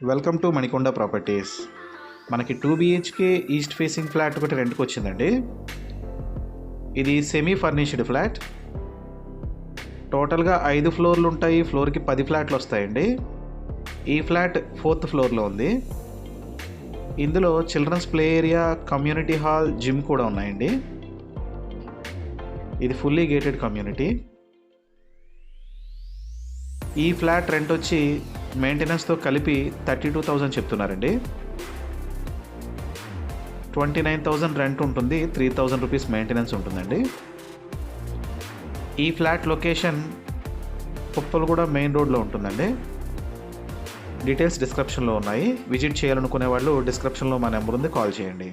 Welcome to Manikonda properties. మనకి 2 BHK east facing flat ఒకటి రెంట్కి వచ్చిందండి. ఇది సెమీ ఫర్నిష్డ్ ఫ్లాట్. టోటల్గా 5 ఫ్లోర్లు ఉంటాయి. ఫ్లోర్కి 10 ఫ్లాట్లు వస్తాయండి. ఈ ఫ్లాట్ 4th ఫ్లోర్లో ఉంది. ఇందులో children's play area, community hall, gym కూడా ఉన్నాయండి. ఇది ఫుల్లీ గేటెడ్ కమ్యూనిటీ. ఈ ఫ్లాట్ రెంట్ వచ్చి మెయింటెనెన్స్తో కలిపి 32,000 చెప్తున్నారండి. 29,000 రెంట్ ఉంటుంది, 3,000 రూపీస్ మెయింటెనెన్స్ ఉంటుందండి. ఈ ఫ్లాట్ లొకేషన్ పుప్పలగూడ మెయిన్ రోడ్లో ఉంటుందండి. డీటెయిల్స్ డిస్క్రిప్షన్లో ఉన్నాయి. విజిట్ చేయాలనుకునే వాళ్ళు డిస్క్రిప్షన్లో మా నెంబర్ ఉంది, కాల్ చేయండి.